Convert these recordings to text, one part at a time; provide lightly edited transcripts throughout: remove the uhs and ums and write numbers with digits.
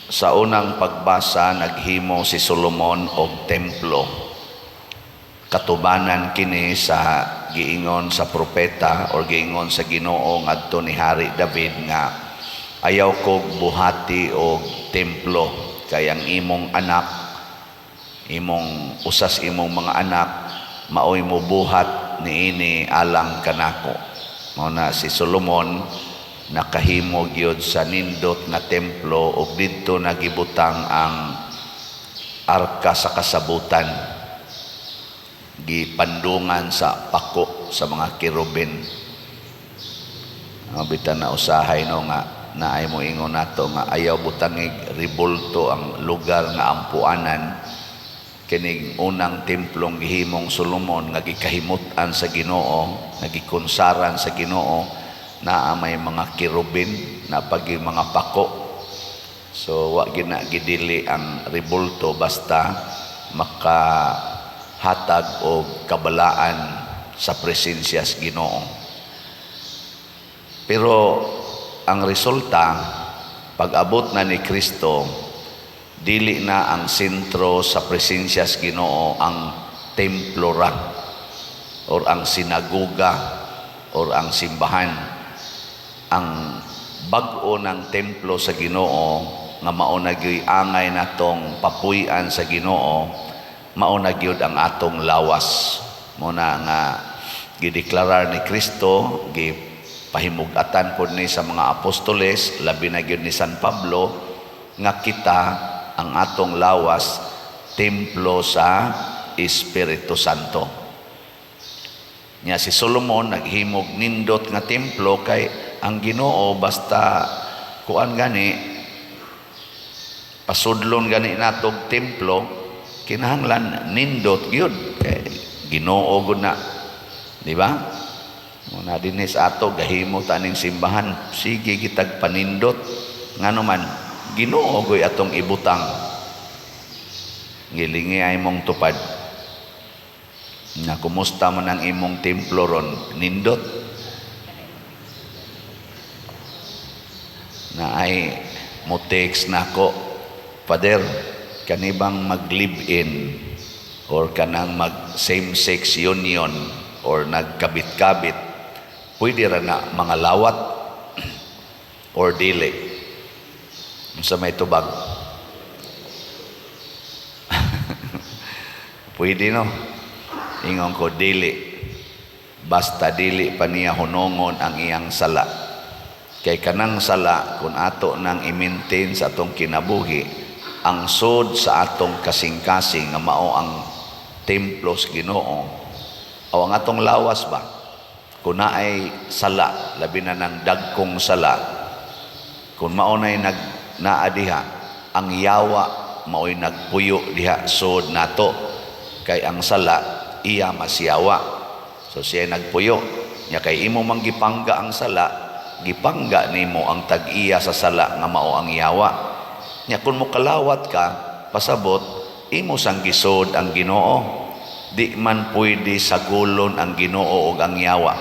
Sa unang pagbasa naghimo si Solomon og templo. Katubanan kini sa giingon sa propeta o giingon sa Ginoo ngadto ni Hari David nga ayaw kog buhati og templo kay ang imong anak, imong usas imong mga anak maoy mo buhat niini alang kanako. Mao na si Solomon nakahimo gyud sa nindot nga templo ug didto nagibutang ang arka sa kasabutan, gipandungan sa pako sa mga kirubin. Bitan na usahay no nga naay mo ingon nato nga ayaw butangig ribulto ang lugar nga ampuanan. Kining unang templong gihimong Solomon nga gikahimutan sa Ginoo, nagikonsaran sa Ginoo, naa may mga kirubin na pagi mga pako. So wa gina gidili ang ribulto basta makahatag og kabalaan sa presensya sa Ginoo. Pero ang resulta pag-abot na ni Kristo, dili na ang sentro sa presensya sa Ginoo ang templo ra or ang sinagoga or ang simbahan. Ang bag-o ng templo sa Ginoo nga mao na gyud angay natong papuy-an sa Ginoo, mao na gyud ang atong lawas. Mao na nga gideklarar ni Kristo, gipahimug-atan pod ni sa mga apostoles, labi na gyud ni San Pablo nga kita ang atong lawas templo sa Espiritu Santo. Nya si Solomon naghimog nindot nga templo kay ang Ginoo basta kuan gani pasudlon gani natog templo, kinahanglan nindot gyud kay Ginoo gud na, di ba? Muna dinhi sa ato gahimo taning simbahan, sige kitag panindot ngano man Ginoo goy atong ibutang. Gilingi ay mong tupad na kumusta man ang imong templo ron, nindot na ay mo-text nako, Father, kanibang mag-live-in or kanang mag same-sex union or nagkabit-kabit, pwede ra na mga lawat or dili? Sa may tubag pwede no? Ingon ko dili, basta dili pa niya hunongon ang iyang sala. Kay kanang sala kung ato nang i-maintain sa atong kinabuhi, ang sod sa atong kasing-kasing nga mao ang templo sa Ginoo o ang atong lawas ba, kung naay sala, labi na ng dagkong sala, kung mao nay naa diha, ang yawa mao'y nagpuyo diha sod nato, kay ang sala iya masyawa, so siya nagpuyo nya kay imo mang gipangga ang sala, gipangga nimo ang tag-iya sa sala nga mao ang yawa nya. Kung mo kalawat ka pasabot, imo sang gisod ang Ginoo, di man pwede sagulon ang Ginoo ug ang yawa.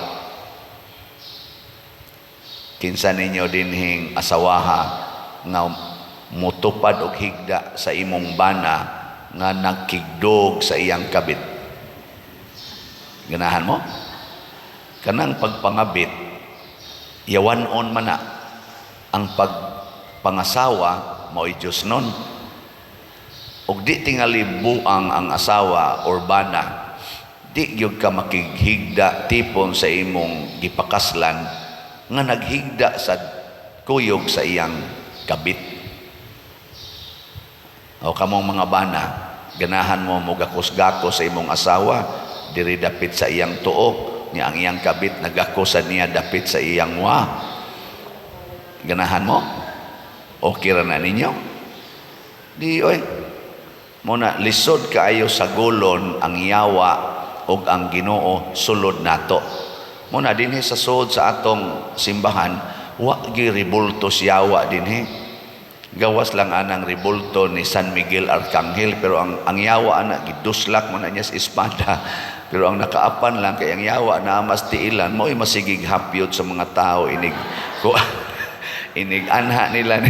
Kinsa ninyo dinhing asawaha nga mutupad og higda sa imong bana nga nagkigdog sa iyang kabit? Ganahan mo? Kanang pagpangabit, yawanon man na. Ang pagpangasawa, mao'y Diyos nun. Og di tingali buang ang asawa or bana, di gyud ka makighigda tipon sa imong gipakaslan nga naghigda sa kuyog sa iyang kabit. O kamong mga bana, ganahan mo mugakos-gakos sa imong asawa, diri dapit sa iyang tuo, niya ang iyang kabit nagakosan niya dapit sa iyang wa. Ganahan mo? Okay ra na ninyo? Di oy. Muna lisod kaayo sa gulon ang yawa ug ang Ginoo sulod nato. Muna dinhi sa sud sa atong simbahan, wa gi ribultos yawa dinhi. Gawas lang anang ribulto ni San Miguel Arcangel, pero ang yawa ana giduslak mo na niya sa espada. Pero ang nakaapan lang kay ang yawa na mas tiilan mo'y masigig hapyod sa mga tao inig ko inig anha nila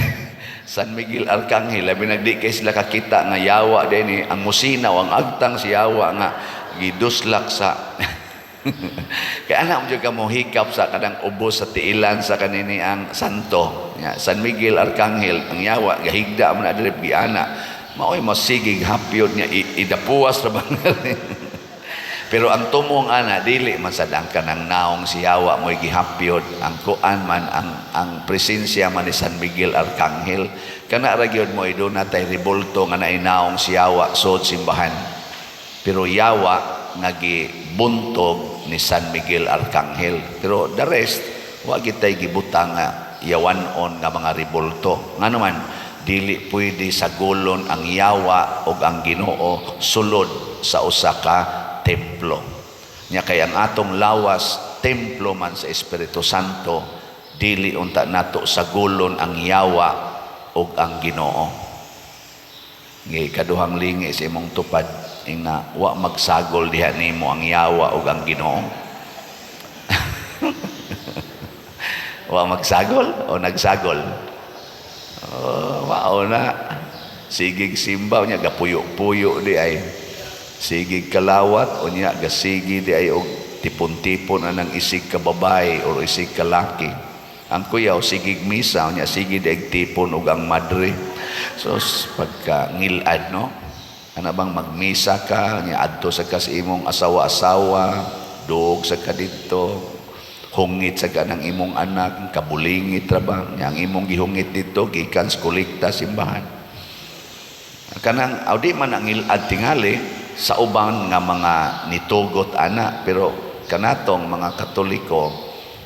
San Miguel Arcangel, labi nagdi kay sila kakita nga yawa din ang musinaw, ang agtang si yawa nga giduslak sa kaya anak mo ka mo hikap sa kadang ubos sa tiilan sa kanini ang santo. San Miguel Arcangel, ang yawa, gahigda mo na dilip giana. Mao'y masigig hapyod niya, idapuwas na bangal. Pero ang tumong ana, dili masadang ka ng naong si yawa mo'y gihapyod. Ang kuan man, ang presensya man ni San Miguel Arcangel. Kana ragyod mo, doon natay ribulto nga nainaong si yawa, sod simbahan. Pero yawa, nagibuntog ni San Miguel Arcangel. Pero the rest, wa kitay gibutang nga yawanon nga mga ribulto. Nga naman, dili pwede sagolon ang yawa o ang Ginoo sulod sa usa ka templo. Nya kay ang atong lawas, templo man sa Espiritu Santo, dili unta nato sagolon ang yawa o ang Ginoo. Ngay kaduhang lingi sa imong tupad, ina wa magsagol diha nimo ang yawa o ang Ginoo. Wa magsagol o nagsagol? Wao na. Sigig simbaw niya, gapuyo-puyo di ay. Sigig kalawat, o niya, gasigi di ay, o tipon-tipon anang isig ka babae o isig ka laki. Ang kuyaw, sigig misa, o niya, sigig di ay tipon o ang madre. So, pagka ngilad, no? Ano bang magmisa ka, niya, adto sa imong asawa-asawa, dog sa ka dito, hungit sa kanang imong anak, kabulingit ra ba? Yang imong gihungit dito, gikan sa kolekta simbahan. Kanang, di man ang ngilad tingali, sa ubang nga mga nitugot ana, pero kanatong mga Katoliko,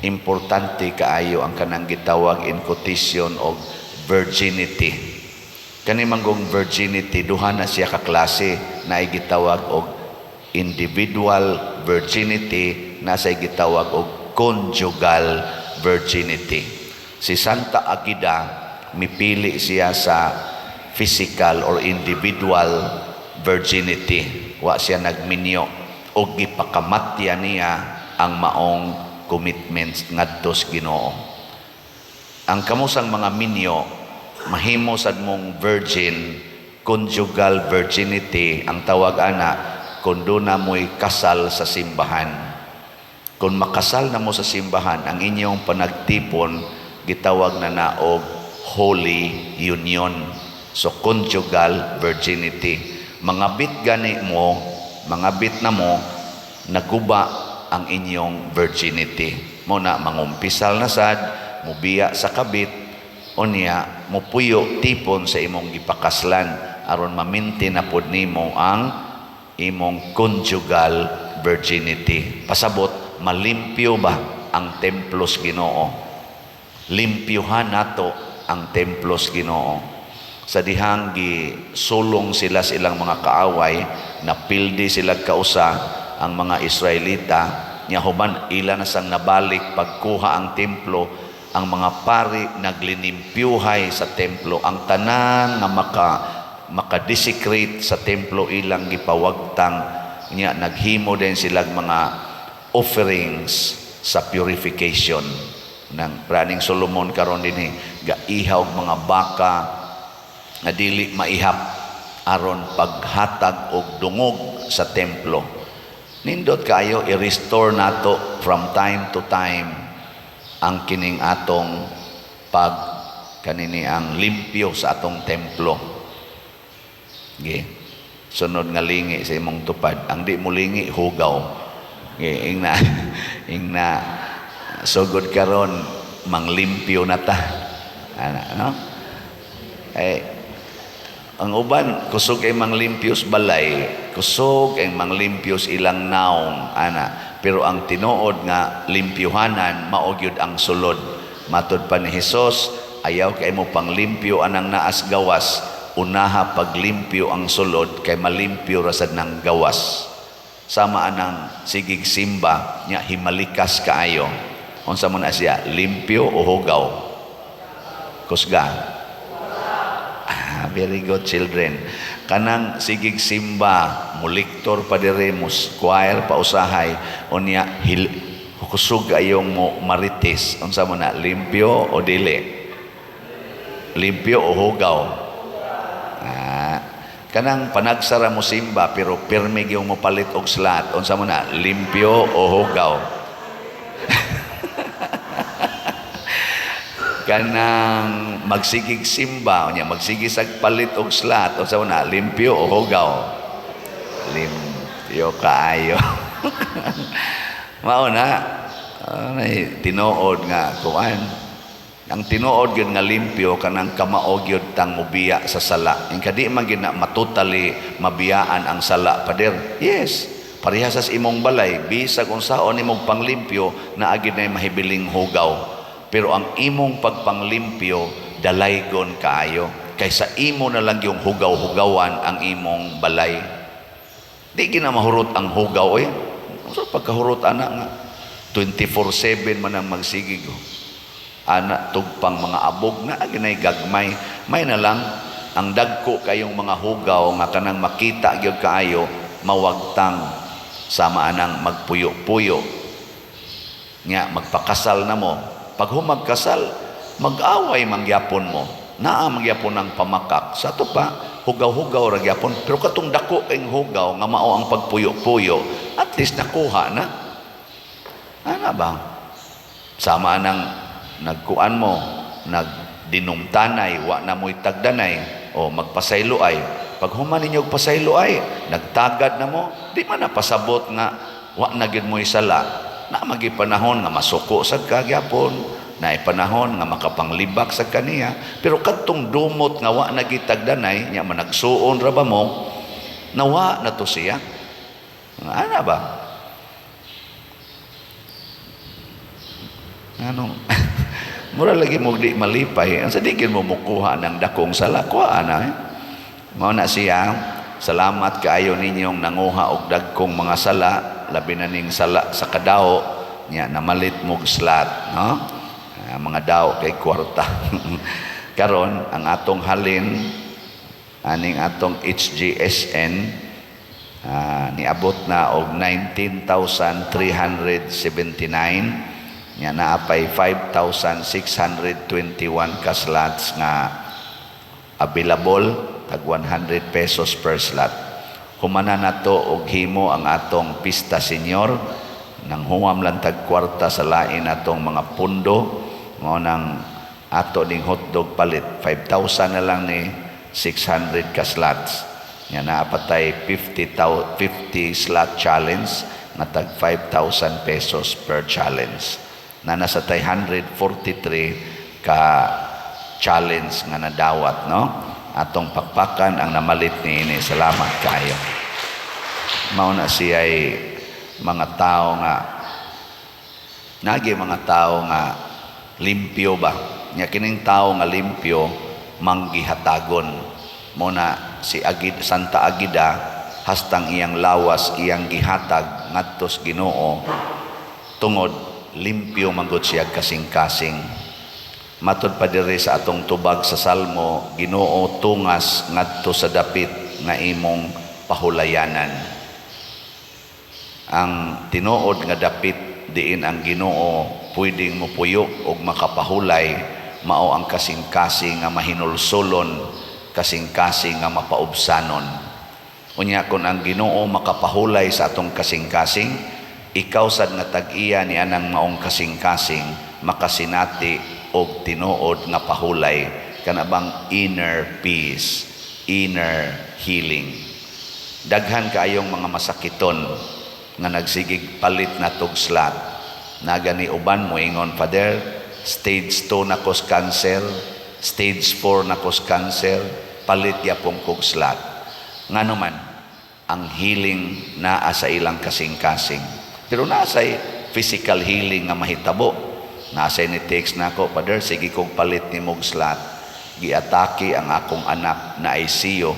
importante kaayo ang kanang gitawag in quotation of virginity. Kani manggong virginity, duha na siya ka klase na gitawag og individual virginity, na sa gitawag og conjugal virginity. Si Santa Agida, mipili siya sa physical or individual virginity. Wa siya nagminyo o gipakamatya niya ang maong commitments ngadto sa Ginoo. Ang kamusang mga minyo, mahimo sad mong virgin, conjugal virginity ang tawag ana, kung doon na mo'y kasal sa simbahan. Kung makasal na mo sa simbahan, ang inyong panagtipon gitawag na og holy union. So conjugal virginity. Mga bit gani mo, mga bit na mo, naguba ang inyong virginity. Mo na mangumpisal na sad, mubiya sa kabit, o niya, mupuyo tipon sa imong gipakaslan, aron maminti na pod nimo ang imong conjugal virginity. Pasabot, malimpyo ba ang templos Ginoo? Limpyuhan nato ang templos Ginoo. Sa dihang gisulong sila sa ilang mga kaaway, napildi sila kausa ang mga Israelita, nya human ila na sang nabalik pagkuha ang templo, ang mga pari naglinimpyuhay sa templo, ang tanan nga makadesecrate sa templo ilang gipawagtang, nya naghimo din sila mga offerings sa purification ng praning Solomon karon dinhi, gaihaw mga baka na dili maihap aron paghatag og dungog sa templo. Nindot kayo i-restore nato from time to time ang kining atong pag kanini ang limpyo sa atong templo. Okay. Sunod nga lingi sa imong tupad, ang di mo lingi hugaw. Okay. Ingna sugod karon manglimpyo na ta. No? Ang uban, kusog ay manglimpios balay, kusog ay manglimpios ilang naong, ana. Pero ang tinuod nga limpyuhanan, maogyod ang sulod. Matod pa ni Hesus, ayaw kay mo panglimpyo anang naas gawas, unaha paglimpyo ang sulod, kay malimpyo rasad ng gawas. Sama anang sigig simba, nya himalikas kaayo. Unsa mo na siya, limpyo o hugaw? Kusga. Very good, children. Kanang sigig simba, muliktor pa diremus, choir pa usahay, unya kusog ayong mo marites. Unsa mo na, limpyo o dili? limpyo o hugaw? Kanang panagsara mo simba pero pirmi yung mo palit og slat, unsa mo na, limpyo o hugaw? Kanang magsigig simba unya magsigig sag palit og slat, unsa mo na, limpyo o hugaw? Limpyo kaayo. Mao na tinuod nga kuan. Ang tinuod gyud nga limpyo kanang kamao gyud tang mobiya sa sala. Ing kadi man gyud na matutali mabiyaan ang sala, pader. Yes, parehas sa imong balay, bisag unsaon imong panglimpyo na agid na mahibiling hugaw. Pero ang imong pagpanglimpyo dalaygon kaayo kaysa imo na lang yung hugaw-hugawan ang imong balay. Di gina mahurot ang hugaw eh. So pagkahurot ana nga 24/7 man ang magsigig. Ana tugpang mga abog na ginay gagmay. May na lang ang dagko kayong mga hugaw nga kanang makita gyud kaayo mawagtang sama anang magpuyo-puyo. Nya magpakasal na mo. Pag humagkasal, mag-away mangyapon mo. Naa mangyapon ang pamakak. Sa to pa, hugaw-hugaw ra gyapon. Pero katong dako kayong hugaw nga mao ang pagpuyo-puyo, at least nakuha na. Ana ba? Sama nang nagkuan mo, nagdinumtanay, wa na mo'y tagdanay, o magpasayloay. Pag human ninyo pasayloay, nagtagad na mo, di man napasabot nga, wa na gyud mo'y sala. Na magi panahon nga masuko sa kagyapon, na panahon nga makapanglibak sa kaniya, pero kadtong dumot nga wa na gitagdanay, nya managsuon ra ba mo, nawa na to siya. Ana ba? Anong mura lagi mo di malipay. Ang sadigin mo mukuha ng dakong sala, kuha na eh. Mao na siya, salamat kaayo ninyong nanguha og dagkong mga sala, labi na ning sala sa kadaho, nya namalit mo slat, no? Mga daw kay kwarta. Karon ang atong halin, aning atong HGSN, niabot na og 19,379. Nya naapay 5,621 ka slots nga available, tag 100 pesos per slot. Humana na to og himo ang atong pista senior, nang huwam lang tag kwarta sa lain atong mga pundo, mo nang ato ning hotdog palit 5,000 na lang ni 600 ka slots. Nya naapatay 50 slot challenge na tag 5,000 pesos per challenge. Na nasa 143 ka challenge nga nadawat, no? Atong pakpakan ang namalit ni ini. Salamat kayo. Mao na siya ay mga tao nga mga tao nga limpyo ba? Nya kining tao nga limpyo manggihatagon. Mo na si Santa Agida hastang iyang lawas iyang gihatag ngadto sa Ginoo tungod limpyo manggod siya kasing-kasing. Matod pa diri sa atong tubag sa Salmo, Ginoo tungas ngadto sa dapit nga imong pahulayanan. Ang tinuod nga dapit diin ang Ginoo pwedeng mopuyo og makapahulay, mao ang kasing-kasing nga mahinulsulon, kasing-kasing nga mapaubsanon. Unya kun ang Ginoo makapahulay sa atong kasing-kasing, ikaw sad nga tag-iya ni anang maong kasing-kasing makasinati og tinuod nga pahulay kanabang inner peace, inner healing. Daghan kaayong mga masakiton nga nagsigig palit na tugslat. Nagani uban mo ingon, Father, stage 2 na kos cancer, stage 4 na kos cancer, palit yapong kugslat. Nga naman, ang healing naa sa ilang kasing-kasing. Pero nasa'y physical healing nga mahitabo. Nasa'y ni text na ako, Father, sige kong palit ni mugslat. Giatake ang akong anak na ICU.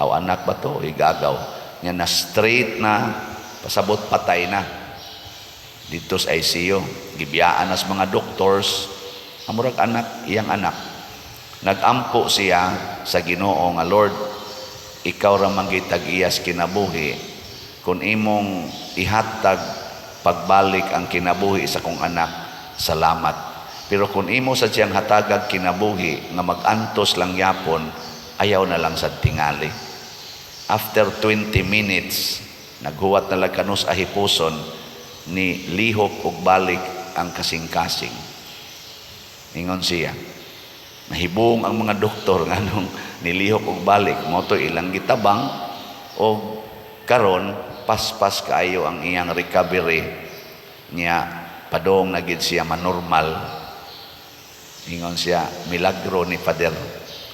Aw anak ba to? Igagaw. Nga na straight na, pasabot patay na. Dito sa ICU. Gibiyaan as mga doctors. Amurag anak, iyang anak. Nagampo siya sa Ginoo nga, Lord, ikaw ra manggitag iyas kinabuhi. Kung imong ihatag pagbalik ang kinabuhi sa kong anak, salamat. Pero kung imo sa siyang hatagag kinabuhi nga magantos lang yapon, ayaw na lang sa tingali. After 20 minutes, naghuwat na lang kanus ahipuson, ni lihok og balik ang kasing-kasing. Ingon siya, nahibong ang mga doktor nga nung nilihok og balik, mo to ilang gitabang, o karon paspas kaayo ang iyang recovery niya, padong na gid siya manormal. Ingon siya, milagro ni Pader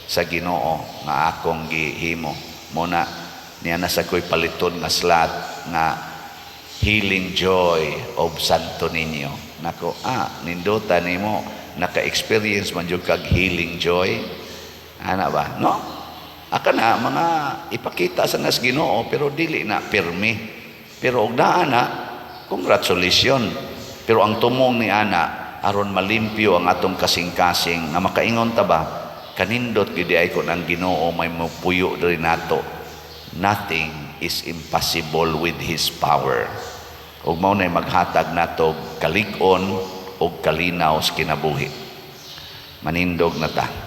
sa Ginoo nga akong gihimo. Muna niya nasa ko'y paliton nga slot nga healing joy of Santo Niño. Nako, ninduta nimo naka-experience man jud kag healing joy. Ana ba? No? Aka na mga ipakita sa nas Ginoo pero dili na pirmi. Pero og naa na, congratulations. Pero ang tumong ni ana aron malimpyo ang atong kasing-kasing nga makaingon ta ba kanindot gid ay kon ang Ginoo may mapuyo diri nato. Nothing is impossible with His power. Ug mao nay maghatag nato kalig-on ug kalinaw sa kinabuhi. Manindog na ta.